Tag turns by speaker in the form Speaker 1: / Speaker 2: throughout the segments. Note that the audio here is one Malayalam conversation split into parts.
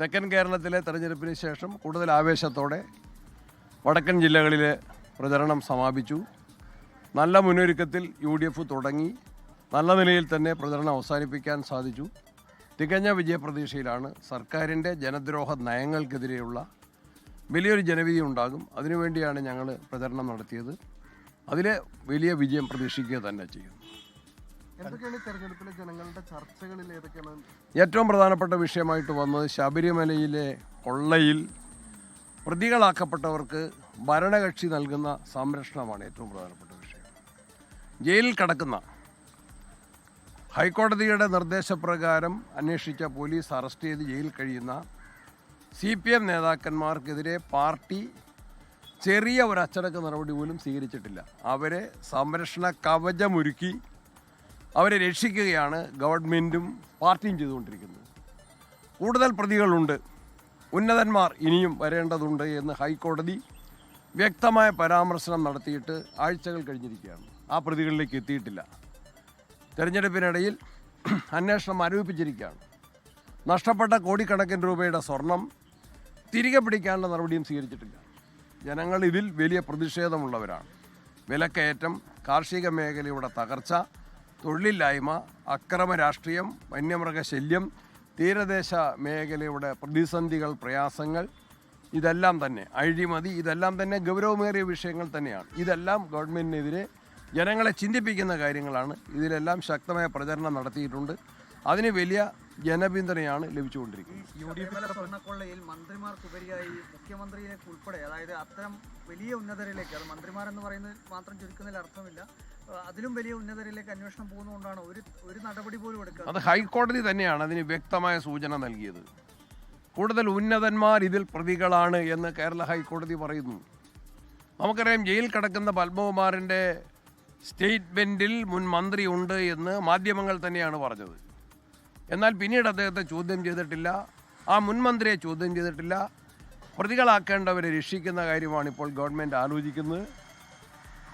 Speaker 1: തെക്കൻ കേരളത്തിലെ തെരഞ്ഞെടുപ്പിന് ശേഷം കൂടുതൽ ആവേശത്തോടെ വടക്കൻ ജില്ലകളിലെ പ്രചരണം സമാപിച്ചു. നല്ല മുന്നൊരുക്കത്തിൽ UDF തുടങ്ങി നല്ല നിലയിൽ തന്നെ പ്രചരണം അവസാനിപ്പിക്കാൻ സാധിച്ചു. തികഞ്ഞ വിജയപ്രതീക്ഷയിലാണ്. സർക്കാരിൻ്റെ ജനദ്രോഹ നയങ്ങൾക്കെതിരെയുള്ള വലിയൊരു ജനവിധി ഉണ്ടാകും. അതിനുവേണ്ടിയാണ് ഞങ്ങൾ പ്രചരണം നടത്തിയത്. അതിൽ വലിയ വിജയം പ്രതീക്ഷിക്കുക തന്നെ ചെയ്യും.
Speaker 2: തെരഞ്ഞെടുപ്പിലെ ജനങ്ങളുടെ ചർച്ചകളിൽ ഏതൊക്കെയാണ്
Speaker 1: ഏറ്റവും പ്രധാനപ്പെട്ട വിഷയമായിട്ട് വന്നത് ശബരിമലയിലെ കൊള്ളയിൽ പ്രതികളാക്കപ്പെട്ടവർക്ക് ഭരണകക്ഷി നൽകുന്ന സംരക്ഷണമാണ് ഏറ്റവും പ്രധാനപ്പെട്ട വിഷയം. ജയിലിൽ കിടക്കുന്ന ഹൈക്കോടതിയുടെ നിർദ്ദേശപ്രകാരം അന്വേഷിച്ച പോലീസ് അറസ്റ്റ് ചെയ്ത് ജയിലിൽ കഴിയുന്ന CPM നേതാക്കന്മാർക്കെതിരെ പാർട്ടി ചെറിയ ഒരു അച്ചടക്ക നടപടി പോലും സ്വീകരിച്ചിട്ടില്ല. അവരെ സംരക്ഷണ കവചമൊരുക്കി അവരെ രക്ഷിക്കുകയാണ് ഗവൺമെൻറ്റും പാർട്ടിയും ചെയ്തുകൊണ്ടിരിക്കുന്നത്. കൂടുതൽ പ്രതികളുണ്ട്, ഉന്നതന്മാർ ഇനിയും വരേണ്ടതുണ്ട് എന്ന് ഹൈക്കോടതി വ്യക്തമായ പരാമർശനം നടത്തിയിട്ട് ആഴ്ചകൾ കഴിഞ്ഞിരിക്കുകയാണ്. ആ പ്രതികളിലേക്ക് എത്തിയിട്ടില്ല. തെരഞ്ഞെടുപ്പിനിടയിൽ അന്വേഷണം ആരോപിച്ചിരിക്കുകയാണ്. നഷ്ടപ്പെട്ട കോടിക്കണക്കിന് രൂപയുടെ സ്വർണം തിരികെ പിടിക്കാനുള്ള നടപടിയും സ്വീകരിച്ചിട്ടില്ല. ജനങ്ങൾ ഇതിൽ വലിയ പ്രതിഷേധമുള്ളവരാണ്. വിലക്കയറ്റം, കാർഷിക മേഖലയുടെ തകർച്ച, തൊഴിലില്ലായ്മ, അക്രമ രാഷ്ട്രീയം, വന്യമൃഗശല്യം, തീരദേശ മേഖലയുടെ പ്രതിസന്ധികൾ, പ്രയാസങ്ങൾ, ഇതെല്ലാം തന്നെ അഴിമതി, ഇതെല്ലാം തന്നെ ഗൗരവമേറിയ വിഷയങ്ങൾ തന്നെയാണ്. ഇതെല്ലാം ഗവൺമെൻറ്റിനെതിരെ ജനങ്ങളെ ചിന്തിപ്പിക്കുന്ന കാര്യങ്ങളാണ്. ഇതിലെല്ലാം ശക്തമായ പ്രചരണം നടത്തിയിട്ടുണ്ട്. അതിന് വലിയ ജനപിന്തുണയാണ് ലഭിച്ചുകൊണ്ടിരിക്കുന്നത്.
Speaker 3: സ്വർണ്ണക്കൊള്ളയിൽ മന്ത്രിമാർക്കുപരിയായി മുഖ്യമന്ത്രിയിലേക്ക് ഉൾപ്പെടെ, അതായത് അത്തരം വലിയ ഉന്നതരിലേക്ക്, അത് മന്ത്രിമാരെന്ന് പറയുന്നത് മാത്രം ചുരുക്കുന്നതിൽ അർത്ഥമില്ല, അതിലും വലിയ ഉന്നതരിലേക്ക് അന്വേഷണം പോകുന്നതുകൊണ്ടാണ് ഒരു നടപടി പോലും എടുക്കുക.
Speaker 1: അത് ഹൈക്കോടതി തന്നെയാണ് അതിന് വ്യക്തമായ സൂചന നൽകിയത്. കൂടുതൽ ഉന്നതന്മാർ ഇതിൽ പ്രതികളാണ് എന്ന് കേരള ഹൈക്കോടതി പറയുന്നു. നമുക്കറിയാം, ജയിൽ കിടക്കുന്ന പത്മകുമാറിൻ്റെ സ്റ്റേറ്റ്മെൻറ്റിൽ മുൻ മന്ത്രി ഉണ്ട് എന്ന് മാധ്യമങ്ങൾ തന്നെയാണ് പറഞ്ഞത്. എന്നാൽ പിന്നീട് അദ്ദേഹത്തെ ചോദ്യം ചെയ്തിട്ടില്ല, ആ മുൻ മന്ത്രിയെ ചോദ്യം ചെയ്തിട്ടില്ല. പ്രതികളാക്കേണ്ടവരെ രക്ഷിക്കുന്ന കാര്യമാണ് ഇപ്പോൾ ഗവൺമെൻറ് ആലോചിക്കുന്നത്.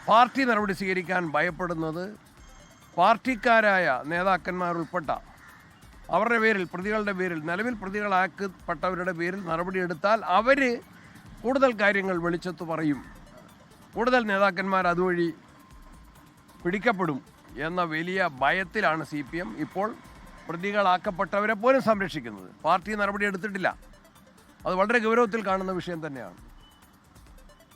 Speaker 1: പാർട്ടി നടപടി സ്വീകരിക്കാൻ ഭയപ്പെടുന്നത് പാർട്ടിക്കാരായ നേതാക്കന്മാരുൾപ്പെട്ട അവരുടെ പേരിൽ, പ്രതികളുടെ പേരിൽ, നിലവിൽ പ്രതികളാക്കപ്പെട്ടവരുടെ പേരിൽ നടപടിയെടുത്താൽ അവർ കൂടുതൽ കാര്യങ്ങൾ വെളിച്ചത്ത് പറയും, കൂടുതൽ നേതാക്കന്മാർ അതുവഴി പിടിക്കപ്പെടും എന്ന വലിയ ഭയത്തിലാണ് CPM ഇപ്പോൾ പ്രതികളാക്കപ്പെട്ടവരെ പോലും സംരക്ഷിക്കുന്നത്. പാർട്ടി നടപടി എടുത്തിട്ടില്ല. അത് വളരെ ഗൗരവത്തിൽ കാണുന്ന വിഷയം തന്നെയാണ്.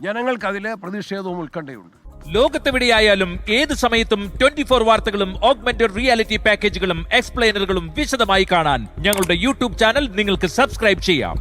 Speaker 1: ജനങ്ങൾക്കതിൽ പ്രതിഷേധവും ഉത്കണ്ഠയുണ്ട്.
Speaker 4: ലോകത്തെവിടെയായാലും ഏത് സമയത്തും 24 വാർത്തകളും ഓഗ്മെന്റഡ് റിയാലിറ്റി പാക്കേജുകളും എക്സ്പ്ലെയിനറുകളും വിശദമായി കാണാൻ ഞങ്ങളുടെ YouTube ചാനൽ നിങ്ങൾക്ക് സബ്സ്ക്രൈബ് ചെയ്യാം.